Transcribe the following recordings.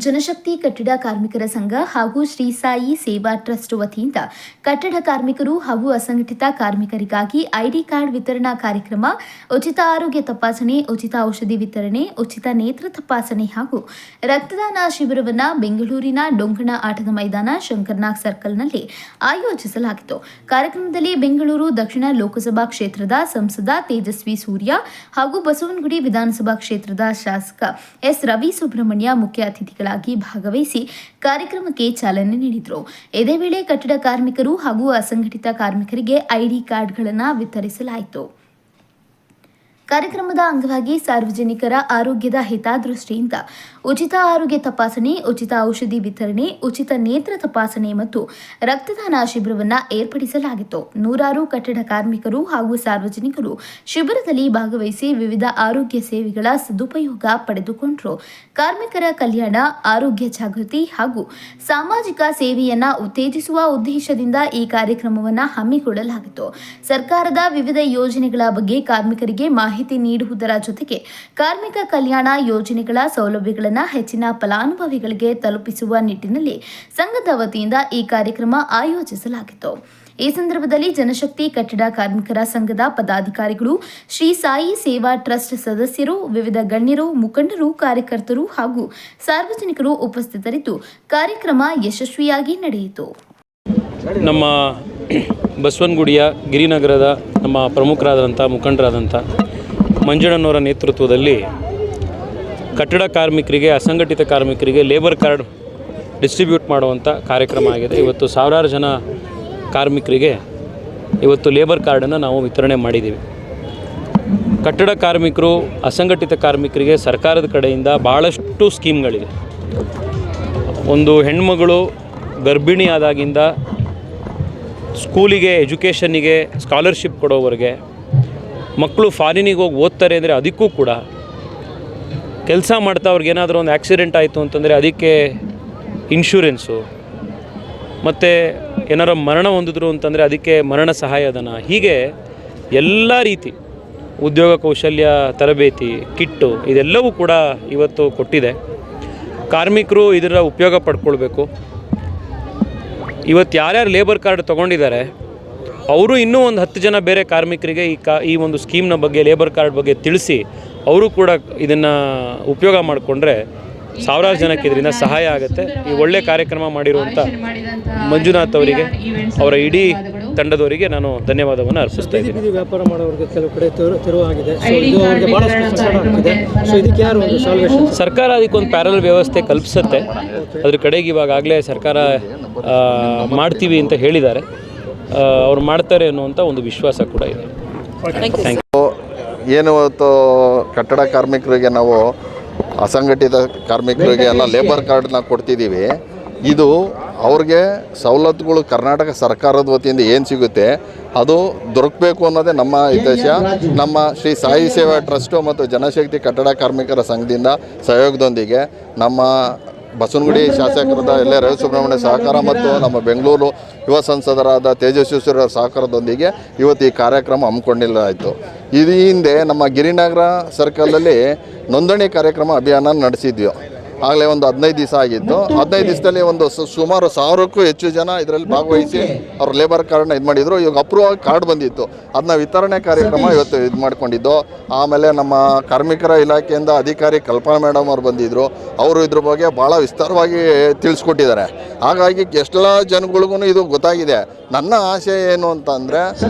ಜನಶಕ್ತಿ ಕಟ್ಟಡ ಕಾರ್ಮಿಕರ ಸಂಘ ಹಾಗೂ ಶ್ರೀ ಸಾಯಿ ಸೇವಾ ಟ್ರಸ್ಟ್ ವತಿಯಿಂದ ಕಟ್ಟಡ ಕಾರ್ಮಿಕರು ಹಾಗೂ ಅಸಂಘಟಿತ ಕಾರ್ಮಿಕರಿಗಾಗಿ ಐಡಿ ಕಾರ್ಡ್ ವಿತರಣಾ ಕಾರ್ಯಕ್ರಮ, ಉಚಿತ ಆರೋಗ್ಯ ತಪಾಸಣೆ, ಉಚಿತ ಔಷಧಿ ವಿತರಣೆ, ಉಚಿತ ನೇತ್ರ ತಪಾಸಣೆ ಹಾಗೂ ರಕ್ತದಾನ ಶಿಬಿರವನ್ನು ಬೆಂಗಳೂರಿನ ಡೊಂಗಣ ಆಟದ ಮೈದಾನ ಶಂಕರ್ನಾಗ್ ಸರ್ಕಲ್ನಲ್ಲಿ ಆಯೋಜಿಸಲಾಗಿತ್ತು. ಕಾರ್ಯಕ್ರಮದಲ್ಲಿ ಬೆಂಗಳೂರು ದಕ್ಷಿಣ ಲೋಕಸಭಾ ಕ್ಷೇತ್ರದ ಸಂಸದ ತೇಜಸ್ವಿ ಸೂರ್ಯ ಹಾಗೂ ಬಸವನಗುಡಿ ವಿಧಾನಸಭಾ ಕ್ಷೇತ್ರದ ಶಾಸಕ ಎಸ್ ರವಿ ಸುಬ್ರಹ್ಮಣ್ಯ ಮುಖ್ಯ ಅತಿಥಿಗಳಾಗಿ ಭಾಗವಹಿಸಿ ಕಾರ್ಯಕ್ರಮಕ್ಕೆ ಚಾಲನೆ ನೀಡಿದರು. ಇದೇ ವೇಳೆ ಕಟ್ಟಡ ಕಾರ್ಮಿಕರು ಹಾಗೂ ಅಸಂಘಟಿತ ಕಾರ್ಮಿಕರಿಗೆ ಐಡಿ ಕಾರ್ಡ್ಗಳನ್ನು ವಿತರಿಸಲಾಯಿತು. ಕಾರ್ಯಕ್ರಮದ ಅಂಗವಾಗಿ ಸಾರ್ವಜನಿಕರ ಆರೋಗ್ಯದ ಹಿತದೃಷ್ಟಿಯಿಂದ ಉಚಿತ ಆರೋಗ್ಯ ತಪಾಸಣೆ, ಉಚಿತ ಔಷಧಿ ವಿತರಣೆ, ಉಚಿತ ನೇತ್ರ ತಪಾಸಣೆ ಮತ್ತು ರಕ್ತದಾನ ಶಿಬಿರವನ್ನು ಏರ್ಪಡಿಸಲಾಗಿತ್ತು. ನೂರಾರು ಕಟ್ಟಡ ಕಾರ್ಮಿಕರು ಹಾಗೂ ಸಾರ್ವಜನಿಕರು ಶಿಬಿರದಲ್ಲಿ ಭಾಗವಹಿಸಿ ವಿವಿಧ ಆರೋಗ್ಯ ಸೇವೆಗಳ ಸದುಪಯೋಗ ಪಡೆದುಕೊಂಡರು. ಕಾರ್ಮಿಕರ ಕಲ್ಯಾಣ, ಆರೋಗ್ಯ ಜಾಗೃತಿ ಹಾಗೂ ಸಾಮಾಜಿಕ ಸೇವೆಯನ್ನು ಉತ್ತೇಜಿಸುವ ಉದ್ದೇಶದಿಂದ ಈ ಕಾರ್ಯಕ್ರಮವನ್ನು ಹಮ್ಮಿಕೊಳ್ಳಲಾಗಿತ್ತು. ಸರ್ಕಾರದ ವಿವಿಧ ಯೋಜನೆಗಳ ಬಗ್ಗೆ ಕಾರ್ಮಿಕರಿಗೆ ಮಾಹಿತಿ ನೀಡುವುದರ ಜೊತೆಗೆ ಕಾರ್ಮಿಕ ಕಲ್ಯಾಣ ಯೋಜನೆಗಳ ಸೌಲಭ್ಯಗಳನ್ನು ಹೆಚ್ಚಿನ ಫಲಾನುಭವಿಗಳಿಗೆ ತಲುಪಿಸುವ ನಿಟ್ಟಿನಲ್ಲಿ ಸಂಘದ ವತಿಯಿಂದ ಈ ಕಾರ್ಯಕ್ರಮ ಆಯೋಜಿಸಲಾಗಿತ್ತು. ಈ ಸಂದರ್ಭದಲ್ಲಿ ಜನಶಕ್ತಿ ಕಟ್ಟಡ ಕಾರ್ಮಿಕರ ಸಂಘದ ಪದಾಧಿಕಾರಿಗಳು, ಶ್ರೀ ಸಾಯಿ ಸೇವಾ ಟ್ರಸ್ಟ್ ಸದಸ್ಯರು, ವಿವಿಧ ಗಣ್ಯರು, ಮುಖಂಡರು, ಕಾರ್ಯಕರ್ತರು ಹಾಗೂ ಸಾರ್ವಜನಿಕರು ಉಪಸ್ಥಿತರಿದ್ದು ಕಾರ್ಯಕ್ರಮ ಯಶಸ್ವಿಯಾಗಿ ನಡೆಯಿತು. ನಮ್ಮ ಬಸವನಗುಡಿಯ ಗಿರಿನಗರದ ನಮ್ಮ ಪ್ರಮುಖರಾದಂಥ ಮುಖಂಡರಾದಂಥ ಮಂಜಣ್ಣನವರ ನೇತೃತ್ವದಲ್ಲಿ ಕಟ್ಟಡ ಕಾರ್ಮಿಕರಿಗೆ, ಅಸಂಘಟಿತ ಕಾರ್ಮಿಕರಿಗೆ ಲೇಬರ್ ಕಾರ್ಡ್ ಡಿಸ್ಟ್ರಿಬ್ಯೂಟ್ ಮಾಡುವಂಥ ಕಾರ್ಯಕ್ರಮ ಆಗಿದೆ. ಇವತ್ತು ಸಾವಿರಾರು ಜನ ಕಾರ್ಮಿಕರಿಗೆ ಇವತ್ತು ಲೇಬರ್ ಕಾರ್ಡನ್ನು ನಾವು ವಿತರಣೆ ಮಾಡಿದ್ದೀವಿ. ಕಟ್ಟಡ ಕಾರ್ಮಿಕರು, ಅಸಂಘಟಿತ ಕಾರ್ಮಿಕರಿಗೆ ಸರ್ಕಾರದ ಕಡೆಯಿಂದ ಭಾಳಷ್ಟು ಸ್ಕೀಮ್ಗಳಿವೆ. ಒಂದು ಹೆಣ್ಮಗಳು ಗರ್ಭಿಣಿ ಆದಾಗಿಂದ ಸ್ಕೂಲಿಗೆ, ಎಜುಕೇಷನ್ನಿಗೆ ಸ್ಕಾಲರ್ಶಿಪ್ ಕೊಡೋವರೆಗೆ, ಮಕ್ಕಳು ಫಾರಿನಿಗೆ ಹೋಗಿ ಓದ್ತಾರೆ ಅಂದರೆ ಅದಕ್ಕೂ ಕೂಡ, ಕೆಲಸ ಮಾಡ್ತಾ ಅವ್ರಿಗೇನಾದರೂ ಒಂದು ಆಕ್ಸಿಡೆಂಟ್ ಆಯಿತು ಅಂತಂದರೆ ಅದಕ್ಕೆ ಇನ್ಶೂರೆನ್ಸು, ಮತ್ತು ಏನಾರು ಮರಣ ಹೊಂದಿದ್ರು ಅಂತಂದರೆ ಅದಕ್ಕೆ ಮರಣ ಸಹಾಯಧನ, ಹೀಗೆ ಎಲ್ಲ ರೀತಿ ಉದ್ಯೋಗ ಕೌಶಲ್ಯ ತರಬೇತಿ ಕಿಟ್ಟು ಇದೆಲ್ಲವೂ ಕೂಡ ಇವತ್ತು ಕೊಟ್ಟಿದೆ. ಕಾರ್ಮಿಕರು ಇದರ ಉಪಯೋಗ ಪಡ್ಕೊಳ್ಬೇಕು. ಇವತ್ತು ಯಾರ್ಯಾರು ಲೇಬರ್ ಕಾರ್ಡ್ ತೊಗೊಂಡಿದ್ದಾರೆ ಅವರು ಇನ್ನೂ ಒಂದು 10 ಜನ ಬೇರೆ ಕಾರ್ಮಿಕರಿಗೆ ಈ ಒಂದು ಸ್ಕೀಮ್ನ ಬಗ್ಗೆ, ಲೇಬರ್ ಕಾರ್ಡ್ ಬಗ್ಗೆ ತಿಳಿಸಿ ಅವರು ಕೂಡ ಇದನ್ನು ಉಪಯೋಗ ಮಾಡಿಕೊಂಡ್ರೆ ಸಾವಿರಾರು ಜನಕ್ಕೆ ಇದರಿಂದ ಸಹಾಯ ಆಗುತ್ತೆ. ಈ ಒಳ್ಳೆ ಕಾರ್ಯಕ್ರಮ ಮಾಡಿರುವಂಥ ಮಂಜುನಾಥ್ ಅವರಿಗೆ, ಅವರ ಇಡೀ ತಂಡದವರಿಗೆ ನಾನು ಧನ್ಯವಾದವನ್ನು ಅರ್ಪಿಸ್ತಾ ಇದ್ದೀನಿ. ವ್ಯಾಪಾರ ಮಾಡೋರಿಗೆ ಕೆಲವು ಕಡೆ ತೆರವಾಗಿದೆ. ಸರ್ಕಾರ ಅದಕ್ಕೊಂದು ಪ್ಯಾರಲಲ್ ವ್ಯವಸ್ಥೆ ಕಲ್ಪಿಸುತ್ತೆ. ಅದ್ರ ಕಡೆಗೆ ಇವಾಗಲೇ ಸರ್ಕಾರ ಮಾಡ್ತೀವಿ ಅಂತ ಹೇಳಿದ್ದಾರೆ. ಅವ್ರು ಮಾಡ್ತಾರೆ ಅನ್ನುವಂಥ ಒಂದು ವಿಶ್ವಾಸ ಕೂಡ ಇದೆ. ಏನು ಇವತ್ತು ಕಟ್ಟಡ ಕಾರ್ಮಿಕರಿಗೆ ನಾವು ಅಸಂಘಟಿತ ಕಾರ್ಮಿಕರಿಗೆ ಎಲ್ಲ ಲೇಬರ್ ಕಾರ್ಡನ್ನ ಕೊಡ್ತಿದ್ದೀವಿ. ಇದು ಅವ್ರಿಗೆ ಸವಲತ್ತುಗಳು ಕರ್ನಾಟಕ ಸರ್ಕಾರದ ವತಿಯಿಂದ ಏನು ಸಿಗುತ್ತೆ ಅದು ದೊರಕಬೇಕು ಅನ್ನೋದೇ ನಮ್ಮ ಉದ್ದೇಶ. ನಮ್ಮ ಶ್ರೀ ಸಾಯಿ ಸೇವಾ ಟ್ರಸ್ಟು ಮತ್ತು ಜನಶಕ್ತಿ ಕಟ್ಟಡ ಕಾರ್ಮಿಕರ ಸಂಘದಿಂದ ಸಹಯೋಗದೊಂದಿಗೆ ನಮ್ಮ ಬಸವನಗುಡಿ ಶಾಸಕರಾದ ಎಲ್ ರವಿ ಸುಬ್ರಹ್ಮಣ್ಯ ಸಹಕಾರ ಮತ್ತು ನಮ್ಮ ಬೆಂಗಳೂರು ಯುವ ಸಂಸದರಾದ ತೇಜಸ್ವಿ ಸೂರ್ಯ ಸಹಕಾರದೊಂದಿಗೆ ಇವತ್ತು ಈ ಕಾರ್ಯಕ್ರಮ ಹಮ್ಮಿಕೊಂಡಿದ್ದಾಯಿತು. ಇದು ಹಿಂದೆ ನಮ್ಮ ಗಿರಿನಗರ ಸರ್ಕಲಲ್ಲಿ ನೋಂದಣಿ ಕಾರ್ಯಕ್ರಮ ಅಭಿಯಾನ ನಡೆಸಿದ್ವಿ. ಆಗಲೇ ಒಂದು 15 ದಿವಸ ಆಗಿತ್ತು. 15 ದಿವಸದಲ್ಲಿ ಒಂದು ಸುಮಾರು 1000ಕ್ಕೂ ಹೆಚ್ಚು ಜನ ಇದರಲ್ಲಿ ಭಾಗವಹಿಸಿ ಅವ್ರ ಲೇಬರ್ ಕಾರ್ಡ್ನ ಇದು ಮಾಡಿದರು. ಇವಾಗ ಅಪ್ರೂವ್ ಕಾರ್ಡ್ ಬಂದಿತ್ತು, ಅದನ್ನ ವಿತರಣೆ ಕಾರ್ಯಕ್ರಮ ಇವತ್ತು ಇದು ಮಾಡ್ಕೊಂಡಿದ್ದು. ಆಮೇಲೆ ನಮ್ಮ ಕಾರ್ಮಿಕರ ಇಲಾಖೆಯಿಂದ ಅಧಿಕಾರಿ ಕಲ್ಪನಾ ಮೇಡಮ್ ಅವ್ರು ಬಂದಿದ್ದರು. ಅವರು ಇದ್ರ ಬಗ್ಗೆ ಭಾಳ ವಿಸ್ತಾರವಾಗಿ ತಿಳಿಸ್ಕೊಟ್ಟಿದ್ದಾರೆ. ಹಾಗಾಗಿ ಎಷ್ಟೆಲ್ಲ ಜನಗಳಿಗೂ ಇದು ಗೊತ್ತಾಗಿದೆ. ನನ್ನ ಆಶೆ ಏನು ಅಂತಂದರೆ,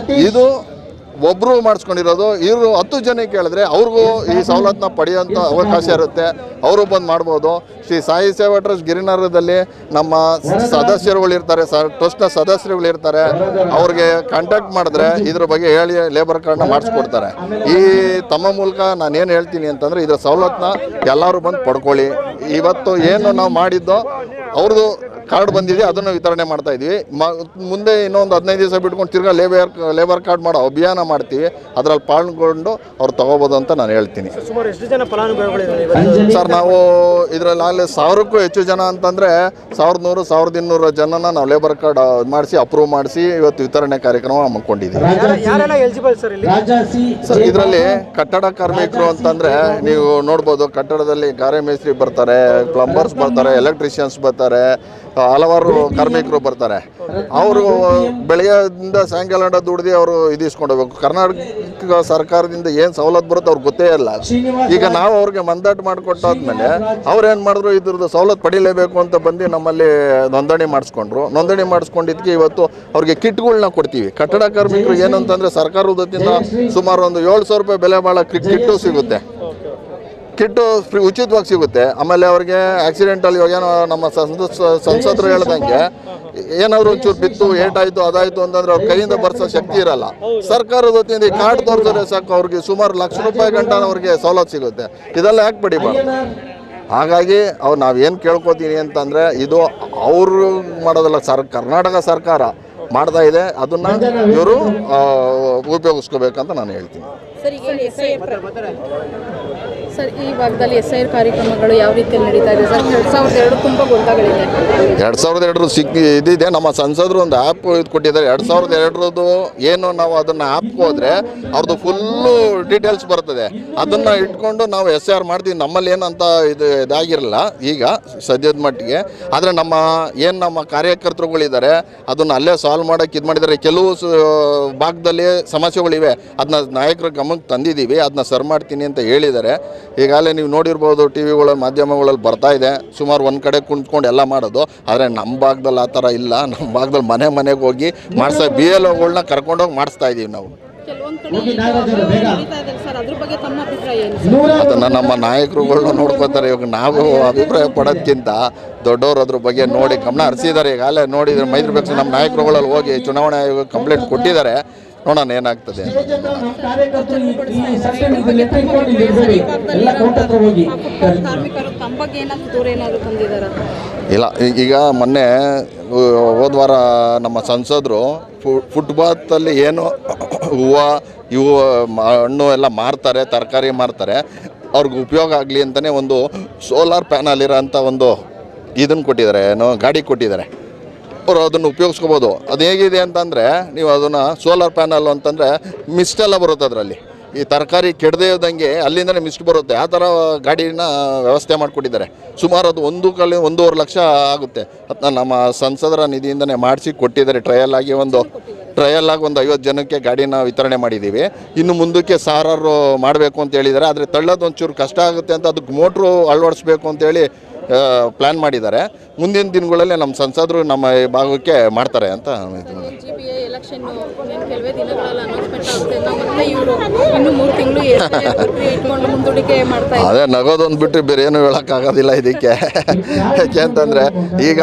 ಇದು ಒಬ್ಬರು ಮಾಡಿಸ್ಕೊಂಡಿರೋದು, ಇವರು 10 ಜನ ಕೇಳಿದ್ರೆ ಅವ್ರಿಗೂ ಈ ಸವಲತ್ತನ್ನ ಪಡೆಯೋಂಥ ಅವಕಾಶ ಇರುತ್ತೆ. ಅವರು ಬಂದು ಮಾಡ್ಬೋದು. ಶ್ರೀ ಸಾಯಿ ಸೇವಾ ಟ್ರಸ್ಟ್ ಗಿರಿನಗರದಲ್ಲಿ ನಮ್ಮ ಸದಸ್ಯರುಗಳಿರ್ತಾರೆ, ಟ್ರಸ್ಟ್ನ ಸದಸ್ಯರುಗಳಿರ್ತಾರೆ. ಅವ್ರಿಗೆ ಕಾಂಟ್ಯಾಕ್ಟ್ ಮಾಡಿದ್ರೆ ಇದ್ರ ಬಗ್ಗೆ ಹೇಳಿ ಲೇಬರ್ ಕಾರ್ಡ್ನ ಮಾಡಿಸ್ಕೊಡ್ತಾರೆ. ಈ ತಮ್ಮ ಮೂಲಕ ನಾನೇನು ಹೇಳ್ತೀನಿ ಅಂತಂದರೆ, ಇದರ ಸವಲತ್ತನ್ನ ಎಲ್ಲರೂ ಬಂದು ಪಡ್ಕೊಳ್ಳಿ. ಇವತ್ತು ಏನು ನಾವು ಮಾಡಿದ್ದೋ ಅವ್ರದ್ದು ಕಾರ್ಡ್ ಬಂದಿದೆ, ಅದನ್ನು ವಿತರಣೆ ಮಾಡ್ತಾ ಇದ್ವಿ. ಮುಂದೆ ಇನ್ನೊಂದು 15 ದಿವಸ ಬಿಟ್ಕೊಂಡು ತಿರ್ಗಾ ಲೇಬರ್ ಕಾರ್ಡ್ ಮಾಡೋ ಅಭಿಯಾನ ಮಾಡ್ತೀವಿ. ಅದರಲ್ಲಿ ಪಾಲ್ಗೊಂಡು ಅವ್ರು ತಗೋಬೋದು ಅಂತ ನಾನು ಹೇಳ್ತೀನಿ. ಸುಮಾರು ಎಷ್ಟು ಜನ ಫಲಾನುಭವಿಗಳಿದ್ದಾರೆ ಸರ್? ನಾವು ಇದರಲ್ಲಿ ಆಗಲೇ 1000ಕ್ಕೂ ಹೆಚ್ಚು ಜನ ಅಂತಂದರೆ 1100 1200 ಜನನ ನಾವು ಲೇಬರ್ ಕಾರ್ಡ್ ಮಾಡಿಸಿ ಅಪ್ರೂವ್ ಮಾಡಿಸಿ ಇವತ್ತು ವಿತರಣೆ ಕಾರ್ಯಕ್ರಮ ಹಮ್ಮಿಕೊಂಡಿದ್ದೀವಿ. ಯಾರೆಲ್ಲ ಎಲಿಜಿಬಲ್ ಸರ್ ಇಲ್ಲಿ? ಸರ್, ಇದರಲ್ಲಿ ಕಟ್ಟಡ ಕಾರ್ಮಿಕರು ಅಂತಂದರೆ ನೀವು ನೋಡ್ಬೋದು, ಕಟ್ಟಡದಲ್ಲಿ ಗಾರೆ ಮೇಸ್ತ್ರಿ ಬರ್ತಾರೆ, ಪ್ಲಂಬರ್ಸ್ ಬರ್ತಾರೆ, ಎಲೆಕ್ಟ್ರಿಷಿಯನ್ಸ್ ಬರ್ತಾರೆ, ಹಲವಾರು ಕಾರ್ಮಿಕರು ಬರ್ತಾರೆ. ಅವರು ಬೆಳಗ್ಗೆಯಿಂದ ಸಾಯಂಕಾಲ ದುಡ್ದು ಅವರು ಇದಿಸ್ಕೊಂಡೋಗ್ಬೇಕು. ಕರ್ನಾಟಕ ಸರ್ಕಾರದಿಂದ ಏನು ಸವಲತ್ತು ಬರುತ್ತೆ ಅವ್ರಿಗೆ ಗೊತ್ತೇ ಇಲ್ಲ. ಈಗ ನಾವು ಅವ್ರಿಗೆ ಮಂದಾಟ ಮಾಡಿಕೊಟ್ಟಾದ್ಮೇಲೆ ಅವ್ರು ಏನು ಮಾಡಿದ್ರು, ಇದ್ರದ್ದು ಸವಲತ್ತು ಪಡಿಲೇಬೇಕು ಅಂತ ಬಂದು ನಮ್ಮಲ್ಲಿ ನೋಂದಣಿ ಮಾಡಿಸ್ಕೊಂಡ್ರು. ನೋಂದಣಿ ಮಾಡಿಸ್ಕೊಂಡಿದ್ದಕ್ಕೆ ಇವತ್ತು ಅವ್ರಿಗೆ ಕಿಟ್ಗಳನ್ನ ಕೊಡ್ತೀವಿ. ಕಟ್ಟಡ ಕಾರ್ಮಿಕರಿಗೆ ಏನಂತಂದರೆ ಸರ್ಕಾರದ ವತಿಯಿಂದ ಸುಮಾರು ಒಂದು 700 ರೂಪಾಯಿ ಬೆಲೆ ಬಾಳೋ ಕಿಟ್ಟು ಸಿಗುತ್ತೆ. ಕಿಟ್ಟು ಫ್ರೀ ಉಚಿತವಾಗಿ ಸಿಗುತ್ತೆ. ಆಮೇಲೆ ಅವ್ರಿಗೆ ಆಕ್ಸಿಡೆಂಟಲ್ಲಿ ಇವಾಗೇನೋ ನಮ್ಮ ಸಂಸದರು ಹೇಳ್ದಂಗೆ ಏನಾದರೂ ಒಂಚೂರು ಬಿತ್ತು, ಏಟಾಯಿತು, ಅದಾಯಿತು ಅಂತಂದರೆ ಅವ್ರ ಕೈಯಿಂದ ಬರ್ಸೋ ಶಕ್ತಿ ಇರಲ್ಲ. ಸರ್ಕಾರದ ವತಿಯಿಂದ ಈ ಕಾರ್ಡ್ ತೋರಿಸಿದ್ರೆ ಸಾಕು, ಅವ್ರಿಗೆ ಸುಮಾರು ₹1,00,000 ಗಂಟ ಅವ್ರಿಗೆ ಸವಲತ್ತು ಸಿಗುತ್ತೆ. ಇದೆಲ್ಲ ಯಾಕೆ ಪಡಿಬಾರ್ದು? ಹಾಗಾಗಿ ಅವ್ರು ನಾವೇನು ಕೇಳ್ಕೊತೀನಿ ಅಂತಂದರೆ, ಇದು ಅವರು ಮಾಡೋದಲ್ಲ, ಕರ್ನಾಟಕ ಸರ್ಕಾರ ಮಾಡ್ತಾ ಇದೆ. ಅದನ್ನು ಇವರು ಉಪಯೋಗಿಸ್ಕೋಬೇಕಂತ ನಾನು ಹೇಳ್ತೀನಿ. ಸರ್, ಈ ಭಾಗದಲ್ಲಿ SIR ಕಾರ್ಯಕ್ರಮಗಳು ಯಾವ ರೀತಿಯಲ್ಲಿ ನಡೀತಾ ಇದೆ ಸರ್? 2002 ತುಂಬ ಗೊಂದಲಗಳಿದೆ. 2002 ಇದಿದೆ. ನಮ್ಮ ಸಂಸದರು ಒಂದು ಆ್ಯಪ್ ಇದು ಕೊಟ್ಟಿದ್ದಾರೆ. 2002 ಏನು ನಾವು ಅದನ್ನು ಆ್ಯಪ್ಗೆ ಹೋದರೆ ಅವ್ರದ್ದು ಫುಲ್ಲು ಡೀಟೇಲ್ಸ್ ಬರ್ತದೆ. ಅದನ್ನು ಇಟ್ಕೊಂಡು ನಾವು SIR ಮಾಡ್ತೀವಿ. ನಮ್ಮಲ್ಲಿ ಏನಂತ ಇದಾಗಿರಲ್ಲ ಈಗ ಸದ್ಯದ ಮಟ್ಟಿಗೆ. ಆದರೆ ನಮ್ಮ ಕಾರ್ಯಕರ್ತರುಗಳಿದ್ದಾರೆ, ಅದನ್ನು ಅಲ್ಲೇ ಸಾಲ್ವ್ ಮಾಡೋಕ್ಕೆ ಇದು ಮಾಡಿದ್ದಾರೆ. ಕೆಲವು ಭಾಗದಲ್ಲಿ ಸಮಸ್ಯೆಗಳಿವೆ, ಅದನ್ನ ನಾಯಕರ ಗಮನಕ್ಕೆ ತಂದಿದ್ದೀವಿ. ಅದನ್ನ ಸರ್ ಮಾಡ್ತೀನಿ ಅಂತ ಹೇಳಿದ್ದಾರೆ. ಈಗಾಗಲೇ ನೀವು ನೋಡಿರ್ಬೋದು, ಟಿ ವಿಗಳಲ್ಲಿ ಮಾಧ್ಯಮಗಳಲ್ಲಿ ಬರ್ತಾ ಇದೆ. ಸುಮಾರು ಒಂದು ಕಡೆ ಕುಂತ್ಕೊಂಡು ಎಲ್ಲ ಮಾಡೋದು. ಆದರೆ ನಮ್ಮ ಭಾಗದಲ್ಲಿ ಆ ಥರ ಇಲ್ಲ. ನಮ್ಮ ಭಾಗದಲ್ಲಿ ಮನೆಗೆ ಹೋಗಿ BLOಗಳನ್ನ ಕರ್ಕೊಂಡೋಗಿ ಮಾಡಿಸ್ತಾ ಇದ್ದೀವಿ ನಾವು. ಅದನ್ನು ನಮ್ಮ ನಾಯಕರುಗಳನ್ನ ನೋಡ್ಕೋತಾರೆ. ಇವಾಗ ನಾವು ಅಭಿಪ್ರಾಯ ಪಡೋದಕ್ಕಿಂತ ದೊಡ್ಡವರು ಅದ್ರ ಬಗ್ಗೆ ನೋಡಿ ಗಮನ ಹರಿಸಿದ್ದಾರೆ. ಈಗಾಗಲೇ ನೋಡಿದರೆ ಮೈತ್ರಿ ನಮ್ಮ ನಾಯಕರುಗಳಲ್ಲಿ ಹೋಗಿ ಚುನಾವಣಾ ಆಯೋಗ ಕಂಪ್ಲೇಂಟ್ ಕೊಟ್ಟಿದ್ದಾರೆ. ನೋಡೋಣ ಏನಾಗ್ತದೆ. ಇಲ್ಲ, ಈಗ ಮೊನ್ನೆ ಹೋದ ವಾರ ನಮ್ಮ ಸಂಸದರು ಫುಟ್ಪಾತಲ್ಲಿ ಏನು ಇವು ಹಣ್ಣು ಎಲ್ಲ ಮಾರ್ತಾರೆ, ತರಕಾರಿ ಮಾರ್ತಾರೆ, ಅವ್ರಿಗೆ ಉಪಯೋಗ ಆಗಲಿ ಅಂತಲೇ ಒಂದು ಸೋಲಾರ್ ಪ್ಯಾನಲ್ ಇರೋಂಥ ಒಂದು ಇದನ್ನು ಕೊಟ್ಟಿದ್ದಾರೆ, ಏನೋ ಗಾಡಿ ಕೊಟ್ಟಿದ್ದಾರೆ. ಅವರು ಅದನ್ನು ಉಪಯೋಗಿಸ್ಕೋಬೋದು. ಅದು ಹೇಗಿದೆ ಅಂತಂದರೆ, ನೀವು ಅದನ್ನು ಸೋಲಾರ್ ಪ್ಯಾನಲ್ ಅಂತಂದರೆ ಮಿಸ್ಟೆಲ್ಲ ಬರುತ್ತೆ ಅದರಲ್ಲಿ. ಈ ತರಕಾರಿ ಕೆಡದೇ ಇದ್ದಂಗೆ ಅಲ್ಲಿಂದನೇ ಮಿಸ್ಟ್ ಬರುತ್ತೆ. ಆ ಥರ ಗಾಡಿನ ವ್ಯವಸ್ಥೆ ಮಾಡಿಕೊಟ್ಟಿದ್ದಾರೆ. ಸುಮಾರು ಅದು 1.5 ಲಕ್ಷ ಆಗುತ್ತೆ. ಅದನ್ನ ನಮ್ಮ ಸಂಸದರ ನಿಧಿಯಿಂದನೇ ಮಾಡಿಸಿ ಕೊಟ್ಟಿದ್ದಾರೆ. ಟ್ರಯಲ್ ಆಗಿ ಒಂದು 50 ಜನಕ್ಕೆ ಗಾಡಿನ ವಿತರಣೆ ಮಾಡಿದ್ದೀವಿ. ಇನ್ನು ಮುಂದಕ್ಕೆ ಸಾರಾರು ಮಾಡಬೇಕು ಅಂತ ಹೇಳಿದ್ದಾರೆ. ಆದರೆ ತಳ್ಳೋದು ಒಂಚೂರು ಕಷ್ಟ ಆಗುತ್ತೆ ಅಂತ ಅದಕ್ಕೆ ಮೋಟ್ರು ಅಳವಡಿಸ್ಬೇಕು ಅಂತೇಳಿ ಪ್ಲ್ಯಾನ್ ಮಾಡಿದ್ದಾರೆ. ಮುಂದಿನ ದಿನಗಳಲ್ಲಿ ನಮ್ಮ ಸಂಸದರು ನಮ್ಮ ಭಾಗಕ್ಕೆ ಮಾಡ್ತಾರೆ ಅಂತ ಅದೇ ನಗೋದೊಂದು ಬಿಟ್ಟರೆ ಬೇರೆ ಏನು ಹೇಳೋಕ್ಕಾಗೋದಿಲ್ಲ ಇದಕ್ಕೆ. ಯಾಕೆ ಅಂತಂದರೆ ಈಗ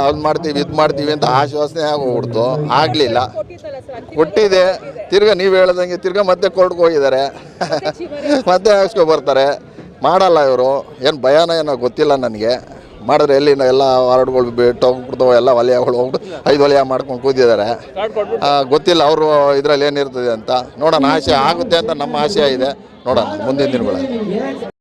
ಅದು ಮಾಡ್ತೀವಿ ಇದು ಮಾಡ್ತೀವಿ ಅಂತ ಆಶ್ವಾಸನೆ ಆಗೋಗ್ಬಿಡ್ತು. ಆಗಲಿಲ್ಲ, ಕೊಟ್ಟಿದೆ. ತಿರ್ಗಾ ನೀವು ಹೇಳ್ದಂಗೆ ತಿರ್ಗಾ ಮತ್ತೆ ಕೋರ್ಟ್ಗೆ ಹೋಗಿದ್ದಾರೆ, ಮತ್ತೆ ಹಾಕ್ಸ್ಕೊಬರ್ತಾರೆ. ಮಾಡಲ್ಲ ಇವರು. ಏನು ಭಯಾನ ಏನೋ ಗೊತ್ತಿಲ್ಲ ನನಗೆ. ಮಾಡಿದ್ರೆ ಎಲ್ಲಿನ ಎಲ್ಲ ವಾರ್ಡ್ಗಳು ಬಿಟ್ಟು ಹೋಗ್ಬಿಡ್ತಾವೆ, ಎಲ್ಲ ವಲಯಗಳು ಹೋಗ್ಬಿಟ್ಟು 5 ವಲಯ ಮಾಡ್ಕೊಂಡು ಕೂತಿದ್ದಾರೆ. ಗೊತ್ತಿಲ್ಲ ಅವರು ಇದರಲ್ಲಿ ಏನಿರ್ತದೆ ಅಂತ. ನೋಡೋಣ, ಆಸೆ ಆಗುತ್ತೆ ಅಂತ ನಮ್ಮ ಆಸೆ ಇದೆ. ನೋಡೋಣ ಮುಂದಿನ ದಿನಗಳಲ್ಲಿ.